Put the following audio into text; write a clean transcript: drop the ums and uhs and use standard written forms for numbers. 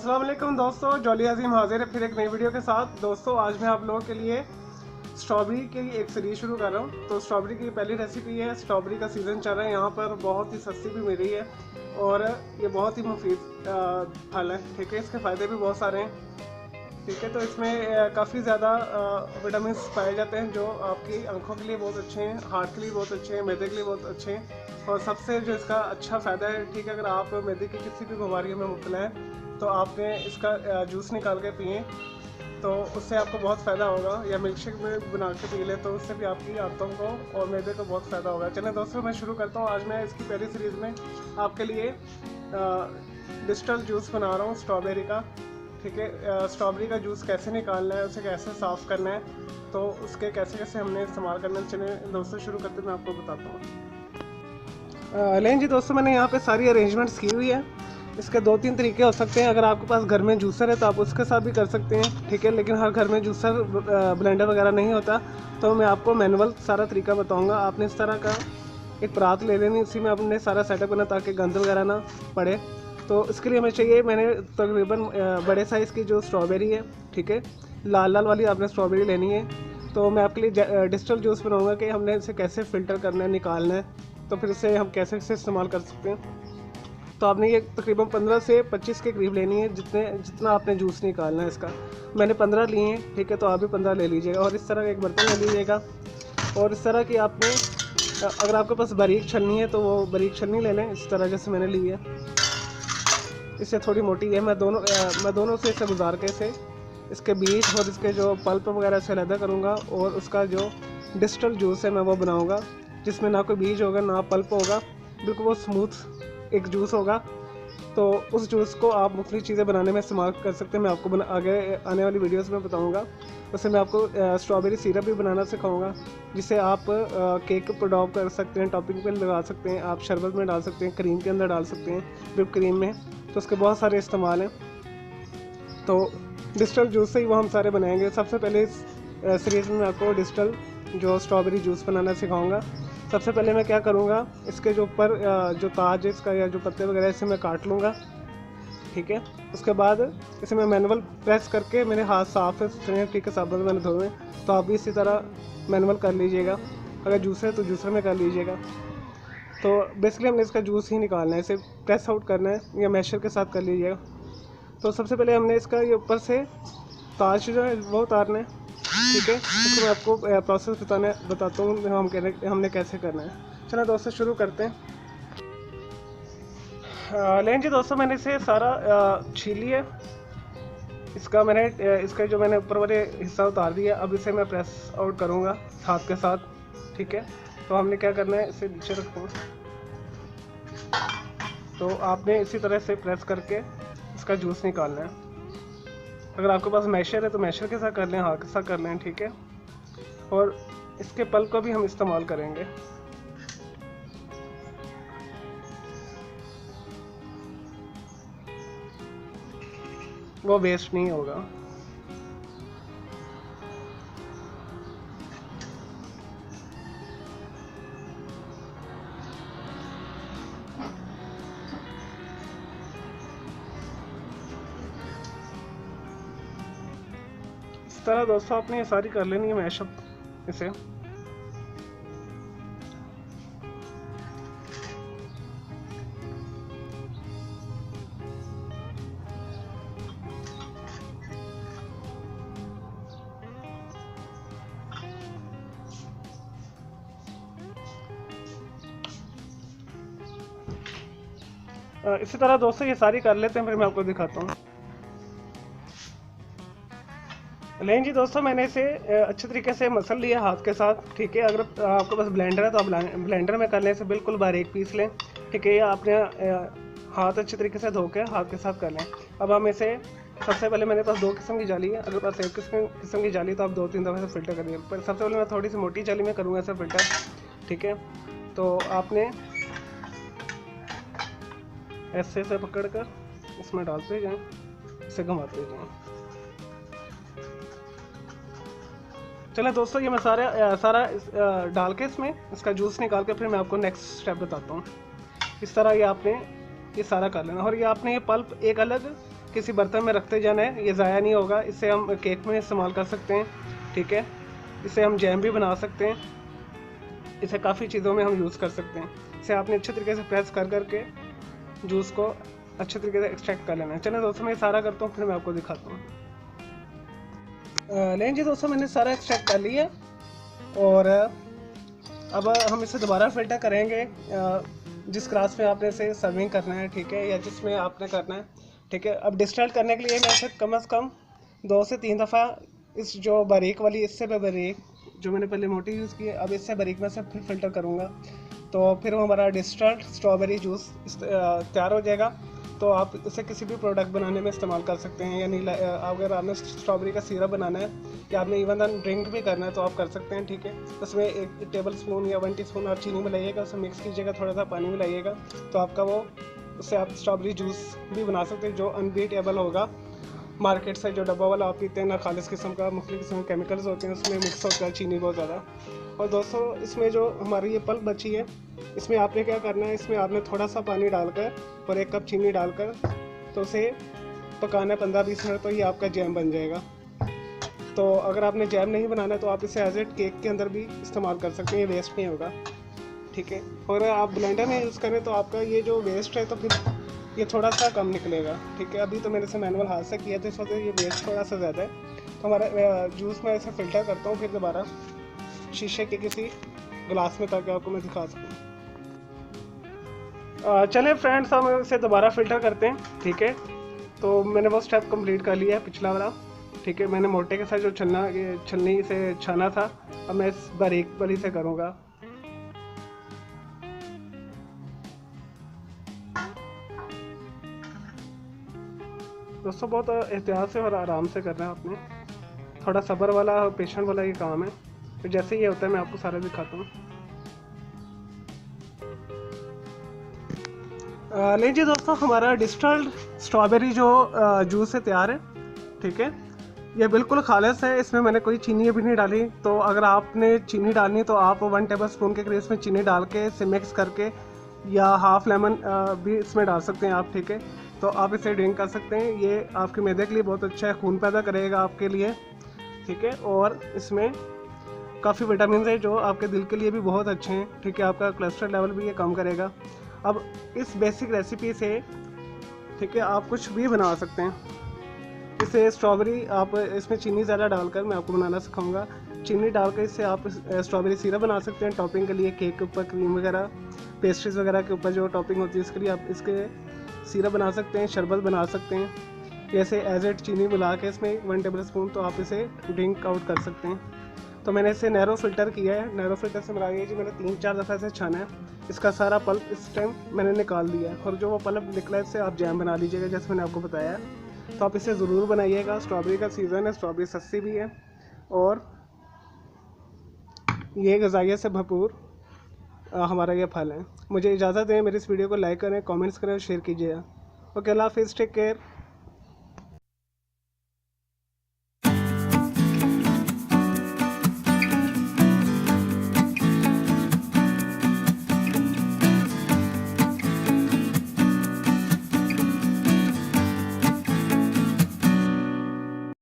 अस्सलाम वालेकुम दोस्तों, जॉली अजीम हाजिर है फिर एक नई वीडियो के साथ। दोस्तों आज मैं आप लोगों के लिए स्ट्रॉबेरी की एक सीरीज शुरू कर रहा हूँ। तो स्ट्रॉबेरी की पहली रेसिपी है। स्ट्रॉबेरी का सीज़न चल रहा है, यहाँ पर बहुत ही सस्ती भी मिल रही है और ये बहुत ही मुफीद फल है। ठीक है, इसके फ़ायदे भी बहुत सारे हैं। ठीक है, तो इसमें काफ़ी ज़्यादा विटामिन पाए जाते हैं जो आपकी आंखों के लिए बहुत अच्छे हैं, हार्ट के लिए बहुत अच्छे हैं, मैदे के लिए बहुत अच्छे हैं। और सबसे जो इसका अच्छा फ़ायदा है, ठीक है, अगर आप मैदे की किसी भी बीमारी में मुब्तला हैं तो आपने इसका जूस निकाल के पिए तो उससे आपको बहुत फ़ायदा होगा, या मिल्क शेक में बना के पी लें तो उससे भी आपकी आंतों को और मैदे को बहुत फ़ायदा होगा। चलिए दोस्तों मैं शुरू करता हूँ। आज मैं इसकी पहली सीरीज़ में आपके लिए डिस्टल जूस बना रहा हूँ स्ट्रॉबेरी का। ठीक है, स्ट्रॉबेरी का जूस कैसे निकालना है, उसे कैसे साफ़ करना है, तो उसके कैसे कैसे हमने इस्तेमाल करना है। चलिए दोस्तों शुरू करते मैं आपको बताता हूँ। लें जी दोस्तों, मैंने यहाँ पे सारी अरेंजमेंट्स की हुई है। इसके 2-3 तरीके हो सकते हैं। अगर आपके पास घर में जूसर है तो आप उसके साथ भी कर सकते हैं। ठीक है, लेकिन हर घर में जूसर ब्लेंडर वगैरह नहीं होता, तो मैं आपको मैनुअल सारा तरीका बताऊँगा। आपने इस तरह का एक परात ले लेनी, उसी में आपने सारा सेटअप करना ताकि गंद वगैरह ना पड़े। तो इसके लिए हमें चाहिए, मैंने तकरीबन बड़े साइज़ की जो स्ट्रॉबेरी है, ठीक है, लाल लाल वाली आपने स्ट्रॉबेरी लेनी है। तो मैं आपके लिए डिस्टल जूस बनाऊंगा कि हमने इसे कैसे फ़िल्टर करना है, निकालना है, तो फिर इसे हम कैसे इसे इस्तेमाल कर सकते हैं। तो आपने ये तकरीबन 15 से 25 के करीब लेनी है, जितना आपने जूस निकालना है इसका। मैंने 15 लिए हैं, ठीक है, तो आप भी 15 ले लीजिएगा। और इस तरह का एक बर्तन ले लीजिएगा और इस तरह की आपने, अगर आपके पास बारीक छलनी है तो वो बारीक छलनी ले लें, इस तरह जैसे मैंने ली है। इससे थोड़ी मोटी है। मैं दोनों से इसे गुजार के इसे इसके बीज और इसके जो पल्प वगैरह से अलग करूँगा और उसका जो डिस्टल जूस है मैं वो बनाऊँगा, जिसमें ना कोई बीज होगा ना पल्प होगा, बिल्कुल वो स्मूथ एक जूस होगा। तो उस जूस को आप मुख्तलिफ़ चीज़ें बनाने में इस्तेमाल कर सकते हैं। मैं आपको आगे आने वाली वीडियोस में बताऊंगा। उससे मैं आपको स्ट्रॉबेरी सिरप भी बनाना सिखाऊंगा, जिसे आप केक पर डॉप कर सकते हैं, टॉपिंग पे लगा सकते हैं, आप शरबत में डाल सकते हैं, क्रीम के अंदर डाल सकते हैं, व्हिप क्रीम में। तो उसके बहुत सारे इस्तेमाल हैं। तो डिस्टल जूस से ही वो हम सारे बनाएंगे। सबसे पहले इस सीरीज़ में मैं आपको डिस्टल जो स्ट्रॉबेरी जूस बनाना सिखाऊंगा। सबसे पहले मैं क्या करूँगा, इसके जो ऊपर जो ताज है इसका या जो पत्ते वगैरह इसे मैं काट लूँगा। ठीक है, उसके बाद इसे मैं मैनुअल प्रेस करके, मेरे हाथ साफ़ है, ठीक है, साबुन मैंने धोए, तो आप भी इसी तरह मैनुअल कर लीजिएगा। अगर जूसर है तो जूसर में कर लीजिएगा। तो बेसिकली हमने इसका जूस ही निकालना है, इसे प्रेस आउट करना है या मैशर के साथ कर लीजिएगा। तो सबसे पहले हमने इसका ये ऊपर से ताज जो है वो उतारना है। ठीक है, उसको मैं आपको प्रोसेस बताता हूँ हमने कैसे करना है। चलो दोस्तों शुरू करते हैं। लें जी दोस्तों, मैंने इसे सारा छील लिया। इसका जो मैंने ऊपर वाले हिस्सा उतार दिया। अब इसे मैं प्रेस आउट करूँगा हाथ के साथ। ठीक है, तो हमने क्या करना है, इसे नीचे रखना है। तो आपने इसी तरह से प्रेस करके इसका जूस निकालना है। अगर आपके पास मैशर है तो मैशर के साथ कर लें, हाथ के साथ कर लें। ठीक है, और इसके पल्प का भी हम इस्तेमाल करेंगे। वो वेस्ट नहीं होगा। इस तरह दोस्तों आपने ये सारी कर लेनी है मैशअप इसे। इसी तरह दोस्तों ये सारी कर लेते हैं, फिर मैं आपको दिखाता हूँ। लें जी दोस्तों, मैंने इसे अच्छे तरीके से मसल लिया हाथ के साथ। ठीक है, अगर आपके पास ब्लेंडर है तो आप ब्लेंडर में कर लें, इसे बिल्कुल बारीक पीस लें। ठीक है, या आपने हाथ अच्छे तरीके से धो के हाथ के साथ कर लें। अब हम इसे, सबसे पहले मेरे पास 2 किस्म की जाली है। अगर पास एक किस्म की जाली तो आप 2-3 दफ़े से फ़िल्टर करिए। पर सबसे पहले मैं थोड़ी सी मोटी जाली में करूँगा इसे फ़िल्टर। ठीक है, तो आपने ऐसे से पकड़ कर इसमें डालते जाएँ, इसे घुमाते जाएँ। चलो दोस्तों, ये मैं सारा डाल के इसमें इसका जूस निकाल के फिर मैं आपको नेक्स्ट स्टेप बताता हूँ। इस तरह ये आपने ये सारा कर लेना। और ये आपने ये पल्प एक अलग किसी बर्तन में रखते जाना है, ये ज़ाया नहीं होगा। इसे हम केक में इस्तेमाल कर सकते हैं, ठीक है। इसे हम जैम भी बना सकते हैं, इसे काफ़ी चीज़ों में हम यूज़ कर सकते हैं। इसे आपने अच्छे तरीके से प्रेस कर करके जूस को अच्छे तरीके से एक्सट्रैक्ट कर लेना है। चलें दोस्तों, मैं सारा करता हूँ, फिर मैं आपको दिखाता हूँ। लेकिन जी दोस्तों, मैंने सारा एक्सट्रैक्ट कर लिया और अब हम इसे दोबारा फ़िल्टर करेंगे जिस ग्लास में आपने इसे सर्विंग करना है, ठीक है, या जिसमें आपने करना है, ठीक है। अब डिस्टिल्ड करने के लिए मैं इसे कम से कम 2 से 3 दफ़ा इस जो बारीक वाली, इससे बारीक जो मैंने पहले मोटी यूज़ की है, अब इससे बारीक में से फिर फ़िल्टर करूँगा, तो फिर हमारा डिस्टिल्ड स्ट्रॉबेरी जूस तैयार हो जाएगा। तो आप इसे किसी भी प्रोडक्ट बनाने में इस्तेमाल कर सकते हैं। यानी अगर आपने स्ट्रॉबेरी का सिरप बनाना है या आपने इवन ड्रिंक भी करना है तो आप कर सकते हैं, ठीक है। उसमें 1 टेबल स्पून या 1 टीस्पून आप चीनी मिलाइएगा, उसे मिक्स कीजिएगा, थोड़ा सा पानी मिलाइएगा, तो आपका वो उससे आप स्ट्रॉबेरी जूस भी बना सकते हैं जो अनबीटेबल होगा। मार्केट से जो डब्बा वाला आप पीते हैं ना, खालिश किस्म का, मुख्तलिफ किस्म के केमिकल्स होते हैं, उसमें मिक्स होता है चीनी बहुत ज़्यादा। और दोस्तों, इसमें जो हमारी ये पल्प बची है, इसमें आपने क्या करना है, इसमें आपने थोड़ा सा पानी डालकर और 1 कप चीनी डालकर तो उसे पकाना है 15-20 मिनट, तो ये आपका जैम बन जाएगा। तो अगर आपने जैम नहीं बनाना है तो आप इसे एज ए केक के अंदर भी इस्तेमाल कर सकते हैं, ये वेस्ट नहीं होगा, ठीक है। और आप ब्लेंडर में यूज़ करें तो आपका ये जो वेस्ट है तो फिर ये थोड़ा सा कम निकलेगा, ठीक है। अभी तो मैंने इसे मैनुअल हाथ से किया था, इस वजह से ये वेस्ट थोड़ा सा ज़्यादा है। तो हमारा जूस मैं इसे फ़िल्टर करता हूँ फिर दोबारा शीशे के किसी गिलास में, ताकि आपको मैं दिखा सकूँ। चलें फ्रेंड्स, हम इसे दोबारा फ़िल्टर करते हैं, ठीक है। तो मैंने वो स्टेप कंप्लीट कर लिया है पिछला वाला, ठीक है। मैंने मोटे के साथ जो छलनी से छाना था, अब मैं इस बारीक वाली से करूँगा। दोस्तों, बहुत एहतियात से और आराम से करना है आपने, थोड़ा सब्र वाला और पेशेंट वाला ये काम है। तो जैसे ये होता है मैं आपको सारा दिखाता हूँ। लेकिन जी दोस्तों, हमारा डिस्टिल्ड स्ट्रॉबेरी जो जूस है तैयार है, ठीक है। ये बिल्कुल खालिस है, इसमें मैंने कोई चीनी भी नहीं डाली। तो अगर आपने चीनी डालनी तो आप 1 टेबल स्पून के करीब इसमें चीनी डाल के इसे मिक्स करके, या हाफ़ लेमन भी इसमें डाल सकते हैं आप, ठीक है। तो आप इसे ड्रिंक कर सकते हैं, ये आपके मैदे के लिए बहुत अच्छा है, खून पैदा करेगा आपके लिए, ठीक है। और इसमें काफ़ी विटामिन है जो आपके दिल के लिए भी बहुत अच्छे हैं, ठीक है। आपका कोलेस्ट्रॉल लेवल भी ये कम करेगा। अब इस बेसिक रेसिपी से, ठीक है, आप कुछ भी बना सकते हैं। इसे स्ट्रॉबेरी आप इसमें चीनी ज़्यादा डालकर मैं आपको बनाना सिखाऊंगा। चीनी डालकर इससे आप स्ट्रॉबेरी सिरप बना सकते हैं टॉपिंग के लिए, केक के ऊपर, क्रीम वगैरह, पेस्ट्रीज वगैरह के ऊपर जो टॉपिंग होती है, इसके लिए आप इसके सिरप बना सकते हैं, शरबत बना सकते हैं। जैसे एज एड चीनी मिला के इसमें 1 टेबल स्पून, तो आप इसे ड्रिंक आउट कर सकते हैं। तो मैंने इसे नैरो फ़िल्टर किया है, नैरो फ़िल्टर से मिला के जी मैंने 3-4 दफ़ा इसे छाना है। इसका सारा पल्प इस टाइम मैंने निकाल दिया है, और जो वो पल्प निकला है इससे आप जैम बना लीजिएगा, जैसे मैंने आपको बताया है। तो आप इसे ज़रूर बनाइएगा, स्ट्रॉबेरी का सीज़न है, स्ट्रॉबेरी सस्ती भी है और ये ग़िज़ाइयत से भरपूर हमारा ये फल है। मुझे इजाज़त दें, मेरी इस वीडियो को लाइक करें, कमेंट्स करें और शेयर कीजिएगा। ओके, अल्लाह हाफ़िज़, टेक केयर।